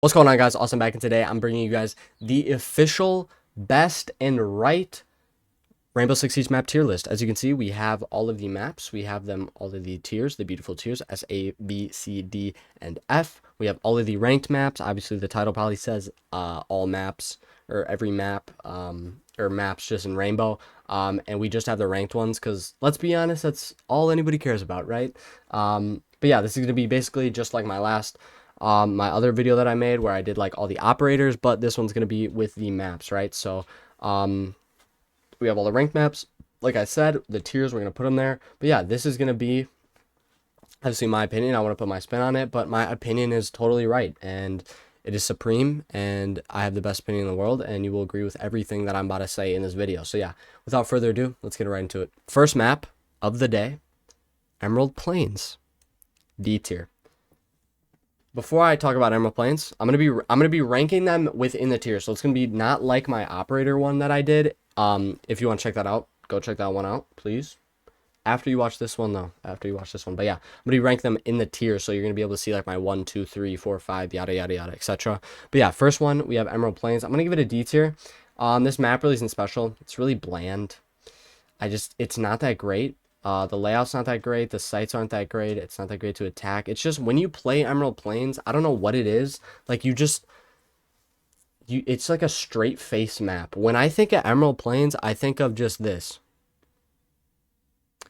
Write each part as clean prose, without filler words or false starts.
What's going on, guys? Awesome back, and today I'm bringing you guys the official best and right Rainbow Six Siege map tier list. As you can see, we have all of the maps. We have them, all of the tiers, the beautiful tiers, S, A, B, C, D, and F. We have all of the ranked maps. Obviously, the title probably says all maps, or every map, or maps just in Rainbow. And we just have the ranked ones because, let's be honest, that's all anybody cares about, right? But yeah, this is going to be basically just like my other video that I made where I did like all the operators, but this one's going to be with the maps, right? So we have all the ranked maps. Like I said, the tiers, we're going to put them there. But yeah, this is going to be, obviously, my opinion. I want to put my spin on it, but my opinion is totally right, and it is supreme, and I have the best opinion in the world, and you will agree with everything that I'm about to say in this video. So yeah, without further ado, let's get right into it. First map of the day, Emerald Plains, D tier. Before I talk about Emerald Plains, I'm gonna be ranking them within the tier. So it's gonna be not like my operator one that I did. If you want to check that out, go check that one out, please. After you watch this one, though. After you watch this one. But yeah, I'm gonna rank them in the tier, so you're gonna be able to see like my 1, 2, 3, 4, 5, yada yada yada, etc. But yeah, first one we have Emerald Plains. I'm gonna give it a D tier. This map really isn't special. It's really bland. It's not that great. The layout's not that great. The sights aren't that great. It's not that great to attack. It's just when you play Emerald Plains, I don't know what it is. Like it's like a straight face map. When I think of Emerald Plains, I think of just this.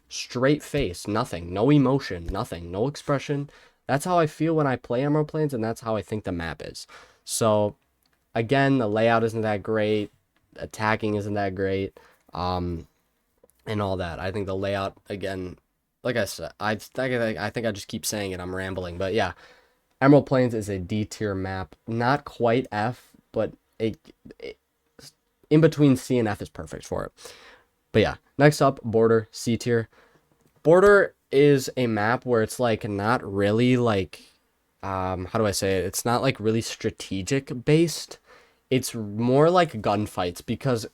Straight face, nothing, no emotion, nothing, no expression. That's how I feel when I play Emerald Plains, and that's how I think the map is. So, again, the layout isn't that great. Attacking isn't that great. And all that. I think the layout, again, like I said, I think I just keep saying it. I'm rambling, but yeah, Emerald Plains is a D tier map, not quite F, but in between C and F is perfect for it. But yeah, next up, Border, C tier. Border is a map where it's like not really like, how do I say it? It's not like really strategic based. It's more like gunfights because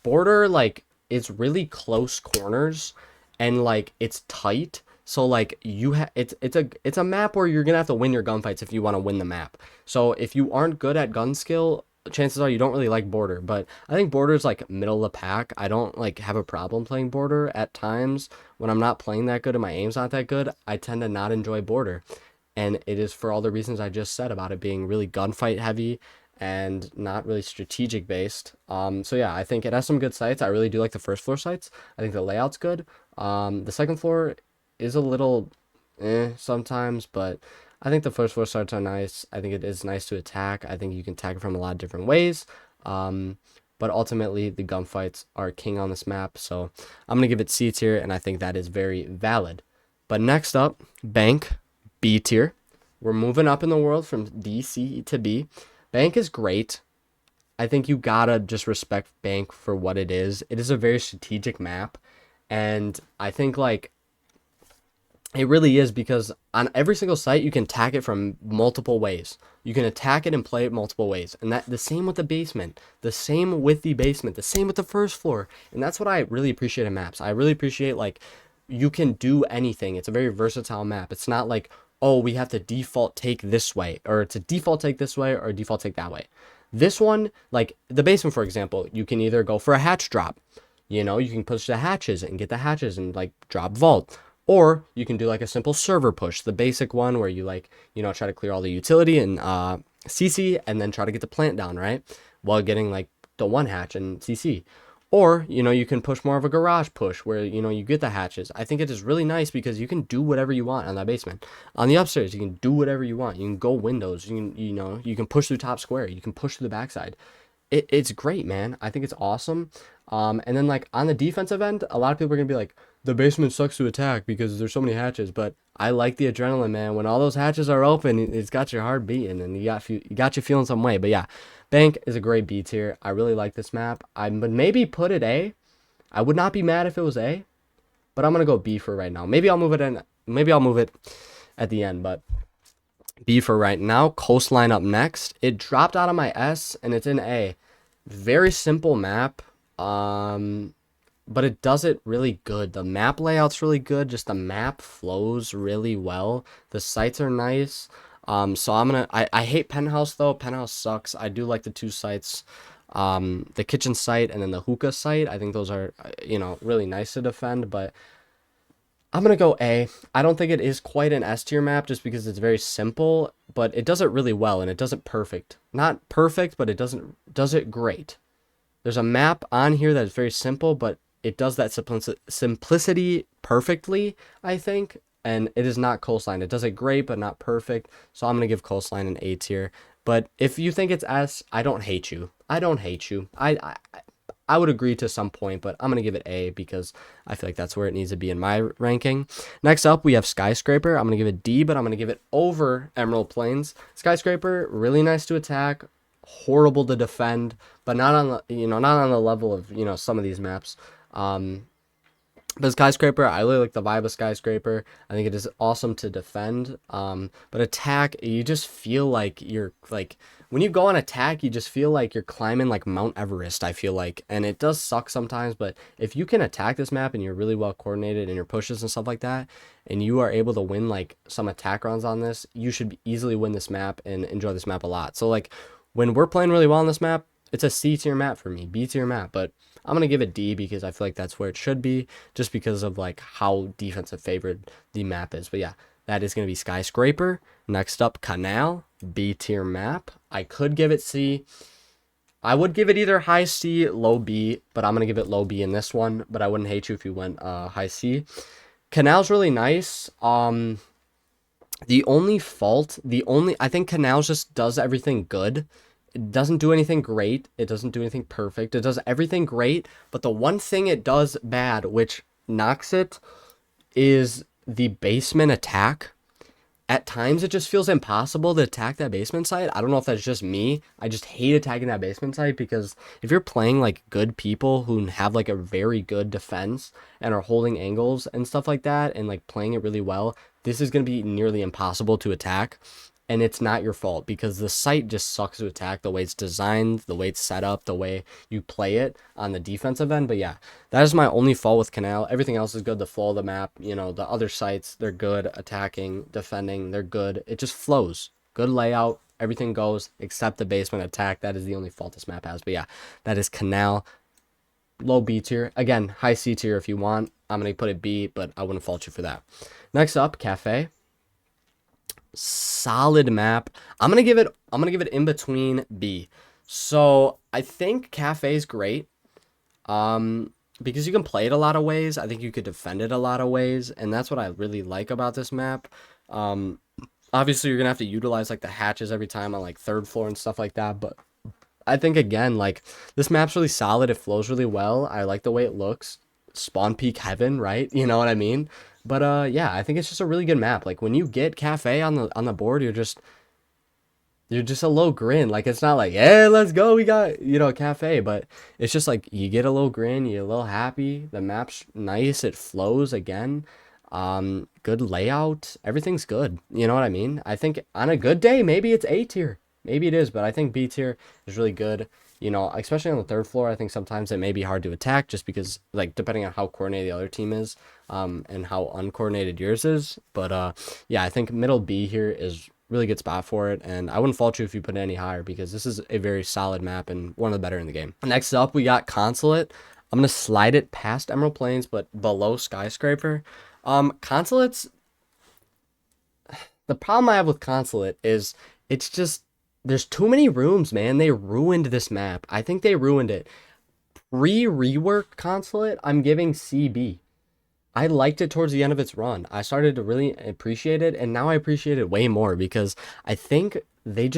Border, like, it's really close corners and like it's tight, so like it's a map where you're gonna have to win your gunfights if you want to win the map. So if you aren't good at gun skill, chances are you don't really like Border. But I think Border is like middle of the pack. I don't like have a problem playing Border. At times when I'm not playing that good and my aim's not that good, I tend to not enjoy Border, and it is for all the reasons I just said about it being really gunfight heavy and not really strategic based. So yeah, I think it has some good sites. I really do like the first floor sites. I think the layout's good. The second floor is a little sometimes, but I think the first floor sites are nice. I think it is nice to attack. I think you can attack it from a lot of different ways. But ultimately the gunfights are king on this map. So I'm gonna give it C tier, and I think that is very valid. But next up, Bank, B tier. We're moving up in the world from D, C to B. Bank is great. I think you gotta just respect Bank for what it is. It is a very strategic map, and I think like it really is, because on every single site you can attack it from multiple ways. You can attack it and play it multiple ways, and that the same with the basement, the same with the first floor, and that's what I really appreciate in maps. I really appreciate like you can do anything. It's a very versatile map. It's not like, oh, we have to default take this way, or it's a default take this way, or default take that way. This one, like the basement, for example, you can either go for a hatch drop. You know, you can push the hatches and get the hatches and like drop vault. Or you can do like a simple server push, the basic one where you like, you know, try to clear all the utility and CC and then try to get the plant down, right? While getting like the one hatch and CC. Or, you know, you can push more of a garage push where, you know, you get the hatches. I think it is really nice because you can do whatever you want on that basement. On the upstairs, you can do whatever you want. You can go windows. You can push through top square. You can push through the backside. It's great, man. I think it's awesome. And then like on the defensive end, a lot of people are going to be like, the basement sucks to attack because there's so many hatches. But I like the adrenaline, man. When all those hatches are open, it's got your heart beating and you got you feeling some way. But yeah, Bank is a great B tier. I really like this map. I would maybe put it A. I would not be mad if it was A, but I'm gonna go B for right now. Maybe I'll move it in. Maybe I'll move it at the end, but B for right now. Coastline up next. It dropped out of my S and it's in A. Very simple map. But it does it really good. The map layout's really good. Just the map flows really well. The sites are nice. So I hate Penthouse though. Penthouse sucks. I do like the two sites, the kitchen site and then the hookah site. I think those are, really nice to defend, but I'm gonna go A. I don't think it is quite an S tier map just because it's very simple, but it does it really well and it does it perfect. Not perfect, but it does it great. There's a map on here that is very simple, but it does that simplicity perfectly, I think. And it is not Coastline. It does it great, but not perfect. So I'm going to give Coastline an A tier. But if you think it's S, I don't hate you. I don't hate you. I would agree to some point, but I'm going to give it A because I feel like that's where it needs to be in my ranking. Next up, we have Skyscraper. I'm going to give it D, but I'm going to give it over Emerald Plains. Skyscraper, really nice to attack, horrible to defend, but not on not on the level of, some of these maps. But Skyscraper, I really like the vibe of Skyscraper. I think it is awesome to defend. But attack, you just feel like you're like when you go on attack, you just feel like you're climbing like Mount Everest, I feel like. And it does suck sometimes, but if you can attack this map and you're really well coordinated in your pushes and stuff like that, and you are able to win like some attack runs on this, you should easily win this map and enjoy this map a lot. So like when we're playing really well on this map, it's a C tier map for me, B tier map, but I'm gonna give it D because I feel like that's where it should be, just because of like how defensive favored the map is. But yeah, that is gonna be Skyscraper. Next up, Canal, B tier map. I could give it C. I would give it either high C, low B, but I'm gonna give it low B in this one. But I wouldn't hate you if you went high C. Canal's really nice. I think Canal just does everything good. It doesn't do anything great. It doesn't do anything perfect. It does everything great, but the one thing it does bad, which knocks it, is the basement attack. At times, it just feels impossible to attack that basement site. I don't know if that's just me. I just hate attacking that basement site because if you're playing like good people who have like a very good defense and are holding angles and stuff like that and like playing it really well, this is going to be nearly impossible to attack. And it's not your fault because the site just sucks to attack, the way it's designed, the way it's set up, the way you play it on the defensive end. But yeah, that is my only fault with Canal. Everything else is good. The flow of the map, the other sites, they're good. Attacking, defending, they're good. It just flows. Good layout. Everything goes except the basement attack. That is the only fault this map has. But yeah, that is Canal. Low B tier. Again, high C tier if you want. I'm going to put it B, but I wouldn't fault you for that. Next up, Cafe. Solid map. I'm gonna give it in between B. So I think Cafe is great. Because you can play it a lot of ways. I think you could defend it a lot of ways, and that's what I really like about this map. Obviously you're gonna have to utilize like the hatches every time on like third floor and stuff like that, but I think again, like this map's really solid. It flows really well. I like the way it looks. Spawn peak heaven, right? You know what I mean? But yeah, I think it's just a really good map. Like when you get Cafe on the board, you're just a low grin. Like it's not like, yeah, let's go, we got, Cafe, but it's just like you get a little grin, you're a little happy. The map's nice, it flows again. Good layout, everything's good. You know what I mean? I think on a good day, maybe it's A tier. Maybe it is, but I think B tier is really good. Especially on the third floor, I think sometimes it may be hard to attack just because, like, depending on how coordinated the other team is, and how uncoordinated yours is. But yeah, I think middle B here is really good spot for it, and I wouldn't fault you if you put it any higher because this is a very solid map and one of the better in the game. Next up, we got Consulate. I'm gonna slide it past Emerald Plains, but below Skyscraper. Consulate's the problem I have with Consulate is it's just there's too many rooms, man. They ruined this map. I think they ruined it. Rework Consulate, I'm giving CB. I liked it towards the end of its run. I started to really appreciate it, and now I appreciate it way more because I think they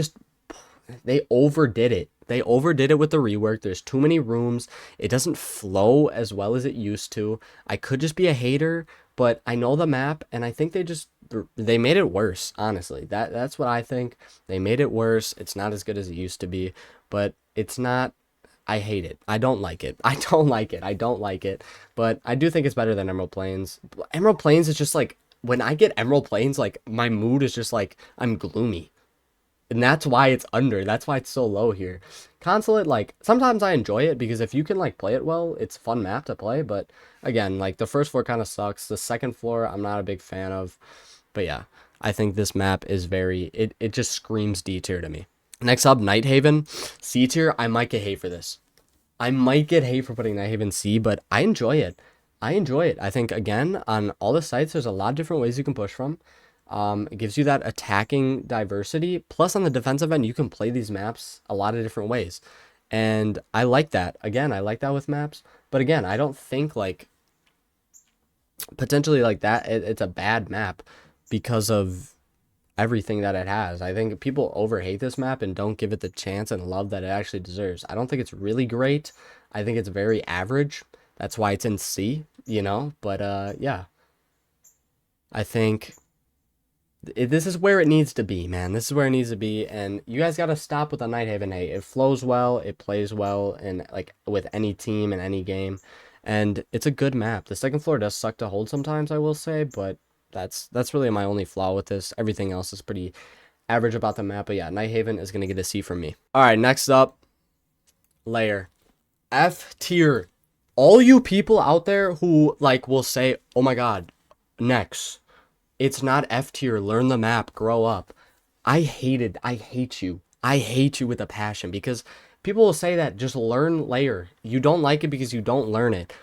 overdid it. They overdid it with the rework. There's too many rooms. It doesn't flow as well as it used to. I could just be a hater, but I know the map, and I think they made it worse, honestly. That's what I think. They made it worse. It's not as good as it used to be, but it's not. I hate it. I don't like it. I don't like it. I don't like it. But I do think it's better than Emerald Plains. Emerald Plains is just like, when I get Emerald Plains, like, my mood is just like, I'm gloomy. And that's why it's under. That's why it's so low here. Consulate, like, sometimes I enjoy it because if you can, like, play it well, it's a fun map to play. But, again, like, the first floor kind of sucks. The second floor, I'm not a big fan of. But, yeah. I think this map is very, it just screams D tier to me. Next up, Nighthaven C tier. I might get hate for this. I might get hate for putting Nighthaven C, but I enjoy it. I enjoy it. I think, again, on all the sites, there's a lot of different ways you can push from. It gives you that attacking diversity. Plus, on the defensive end, you can play these maps a lot of different ways. And I like that. Again, I like that with maps. But again, I don't think, like, potentially like that, it's a bad map because of everything that it has. I think people overhate this map and don't give it the chance and love that it actually deserves. I don't think it's really great. I think it's very average. That's why it's in C, you know? But yeah. I think this is where it needs to be, man. This is where it needs to be, and you guys got to stop with the Nighthaven A. It flows well, it plays well, and like with any team and any game, and it's a good map. The second floor does suck to hold sometimes, I will say, but that's really my only flaw with this. Everything else is pretty average about the map, but yeah, Nighthaven is gonna get a C from me. All right, next up, Lair F tier. All you people out there who like will say, "Oh my God, next." It's not F tier. Learn the map. Grow up. I hate you. I hate you with a passion because people will say that just learn Lair. You don't like it because you don't learn it.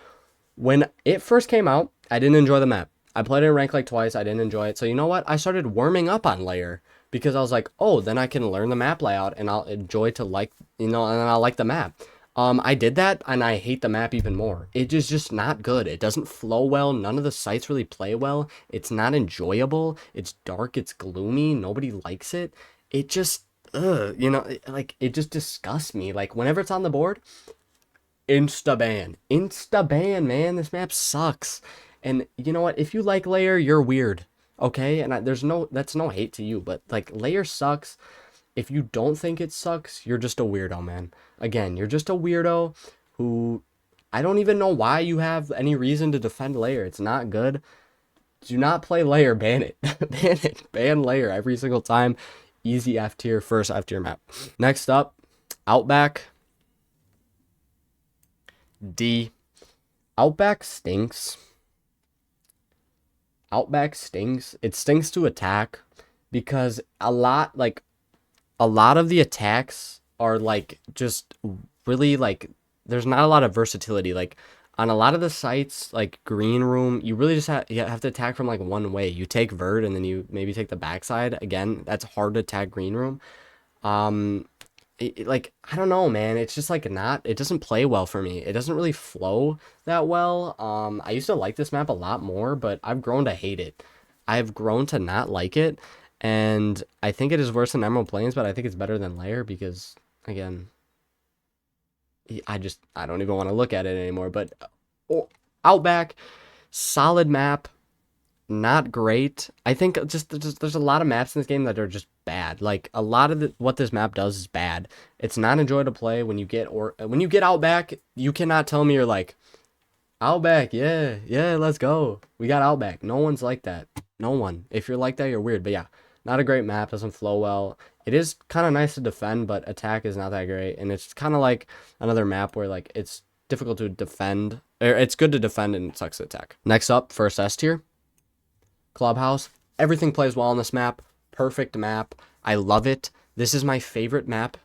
When it first came out, I didn't enjoy the map. I played it in rank like twice. I didn't enjoy it. So you know what? I started warming up on Lair because I was like, oh, then I can learn the map layout and I'll enjoy to like, you know, and I'll like the map. I did that and I hate the map even more. It is just not good. It doesn't flow well. None of the sites really play well. It's not enjoyable. It's dark. It's gloomy. Nobody likes it. It just, you know, like it just disgusts me. Like whenever it's on the board, insta ban, man. This map sucks. And you know what? If you like Lair, you're weird. Okay, and that's no hate to you, but like Lair sucks. If you don't think it sucks, you're just a weirdo, man. Again, you're just a weirdo who I don't even know why you have any reason to defend Lair. It's not good. Do not play Lair. Ban it. Ban it. Ban Lair every single time. Easy F tier, first F tier map. Next up, Outback D. Outback stinks. Outback stinks. It stinks to attack because a lot of the attacks are like just really like there's not a lot of versatility. Like on a lot of the sites like Green Room, you really just you have to attack from like one way. You take Vert and then you maybe take the backside. Again, that's hard to attack Green Room. Like I don't know, man. It's just like not. It doesn't play well for me. It doesn't really flow that well. I used to like this map a lot more, but I've grown to hate it. I've grown to not like it, and I think it is worse than Emerald Plains, but I think it's better than Lair because again, I don't even want to look at it anymore. But Outback, solid map. Not great. I think just there's a lot of maps in this game that are just bad. Like a lot of what this map does is bad. It's not enjoyable to play when you get Outback. You cannot tell me you're like Outback. Yeah, let's go. We got Outback. No one's like that. No one. If you're like that, you're weird. But yeah, not a great map. Doesn't flow well. It is kind of nice to defend, but attack is not that great. And it's kind of like another map where like it's difficult to defend. Or it's good to defend and it sucks to attack. Next up, first S tier. Clubhouse. Everything plays well on this map. Perfect map. I love it. This is my favorite map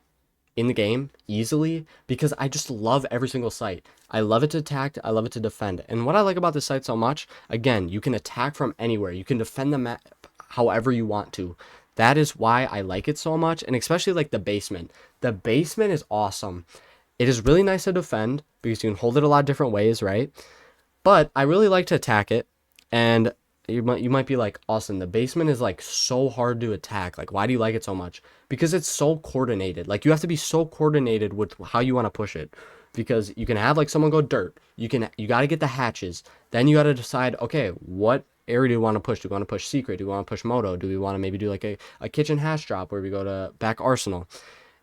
in the game, easily, because I just love every single site. I love it to attack. I love it to defend. And what I like about this site so much, again, you can attack from anywhere. You can defend the map however you want to. That is why I like it so much, and especially like the basement. The basement is awesome. It is really nice to defend because you can hold it a lot of different ways, right? But I really like to attack it, and you might be like, Austin, the basement is like so hard to attack. Like, why do you like it so much? Because it's so coordinated. Like, you have to be so coordinated with how you want to push it. Because you can have like someone go dirt. You got to get the hatches. Then you got to decide, okay, what area do you want to push? Do we want to push secret? Do we want to push moto? Do we want to maybe do like a kitchen hash drop where we go to back arsenal?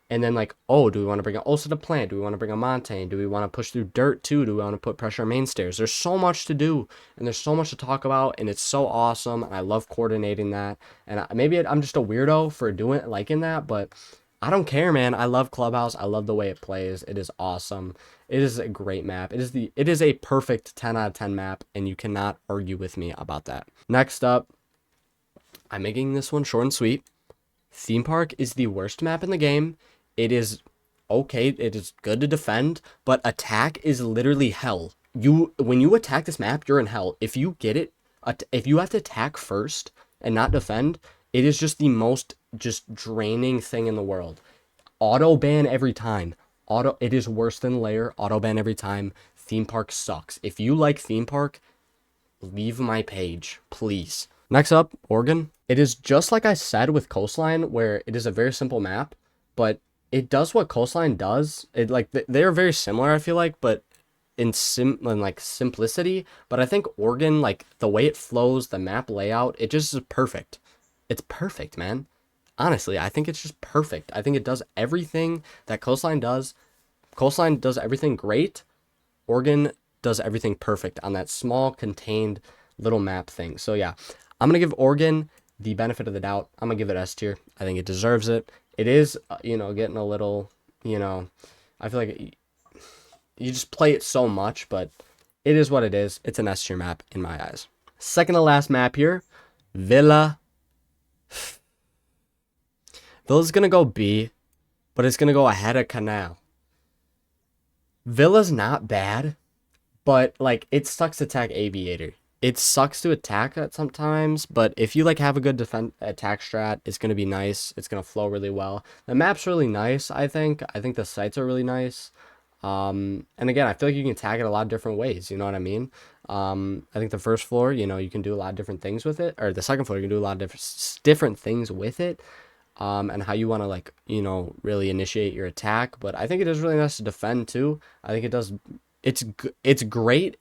And then like, oh, do we want to bring an Ulsa to plant? Do we want to bring a Montaigne? Do we want to push through dirt too? Do we want to put pressure on main stairs? There's so much to do and there's so much to talk about and it's so awesome. And I love coordinating that. And maybe I'm just a weirdo for liking that, but I don't care, man. I love Clubhouse. I love the way it plays. It is awesome. It is a great map. It is a perfect 10 out of 10 map and you cannot argue with me about that. Next up, I'm making this one short and sweet. Theme Park is the worst map in the game. It is okay, it is good to defend, but attack is literally hell. When you attack this map, you're in hell. If you get it, if you have to attack first and not defend, it is just the most just draining thing in the world. Auto ban every time. It is worse than Lair. Auto ban every time. Theme Park sucks. If you like Theme Park, leave my page, please. Next up, Oregon. It is just like I said with Coastline, where it is a very simple map, but it does what Coastline does. It like they're very similar, I feel like, but in simplicity. But I think Oregon, like the way it flows, the map layout, it just is perfect. It's perfect, man. Honestly, I think it's just perfect. I think it does everything that Coastline does. Coastline does everything great. Oregon does everything perfect on that small, contained little map thing. So yeah, I'm going to give Oregon the benefit of the doubt. I'm going to give it S tier. I think it deserves it. It is, getting a little, I feel like you just play it so much, but it is what it is. It's an S tier map in my eyes. Second to last map here, Villa. Villa's going to go B, but it's going to go ahead of Canal. Villa's not bad, but like it sucks to attack Aviator. It sucks to attack that sometimes, but if you like have a good attack strat, it's going to be nice. It's going to flow really well. The map's really nice, I think. I think the sites are really nice. And again, I feel like you can attack it a lot of different ways, you know what I mean? I think the first floor, you can do a lot of different things with it, or the second floor, you can do a lot of different things with it. And how you want to really initiate your attack. But I think it is really nice to defend too. I think it does. It's great.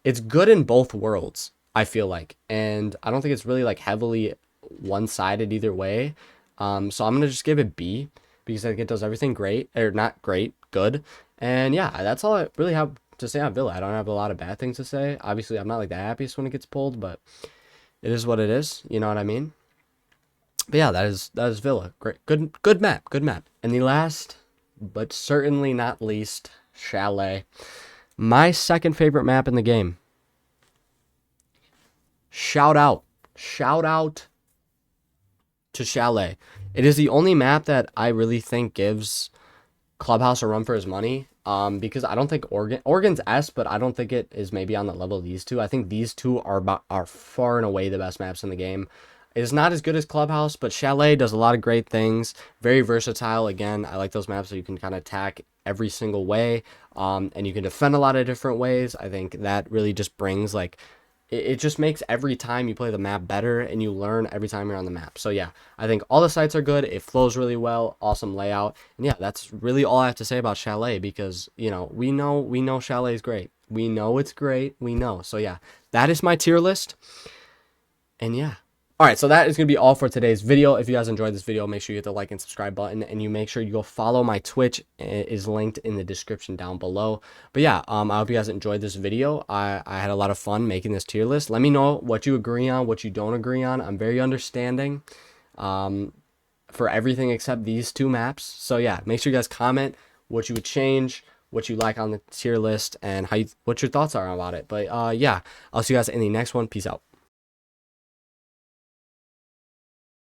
It's good in both worlds, I feel like. And I don't think it's really like heavily one-sided either way. So I'm going to just give it B because I think it does everything great, or not great, good. And yeah, that's all I really have to say on Villa. I don't have a lot of bad things to say. Obviously, I'm not like the happiest when it gets pulled, but it is what it is. You know what I mean? But yeah, that is Villa. Great, good map, good map. And the last, but certainly not least, Chalet. My second favorite map in the game. Shout out to Chalet. It is the only map that I really think gives Clubhouse a run for his money. Because I don't think Oregon's S, but I don't think it is maybe on the level of these two. I think these two are far and away the best maps in the game. It's not as good as Clubhouse, but Chalet does a lot of great things. Very versatile. Again, I like those maps so you can kind of attack every single way. And you can defend a lot of different ways. I think that really just brings it just makes every time you play the map better, and you learn every time you're on the map. So yeah, I think all the sites are good. It flows really well. Awesome layout. And yeah, that's really all I have to say about Chalet, because we know Chalet is great. We know it's great. We know. So yeah, that is my tier list. And yeah. All right, so that is going to be all for today's video. If you guys enjoyed this video, make sure you hit the like and subscribe button, and you make sure you go follow my Twitch. It is linked in the description down below. But yeah, I hope you guys enjoyed this video. I had a lot of fun making this tier list. Let me know what you agree on, what you don't agree on. I'm very understanding for everything except these two maps. So yeah, make sure you guys comment what you would change, what you like on the tier list, and what your thoughts are about it. But yeah, I'll see you guys in the next one. Peace out.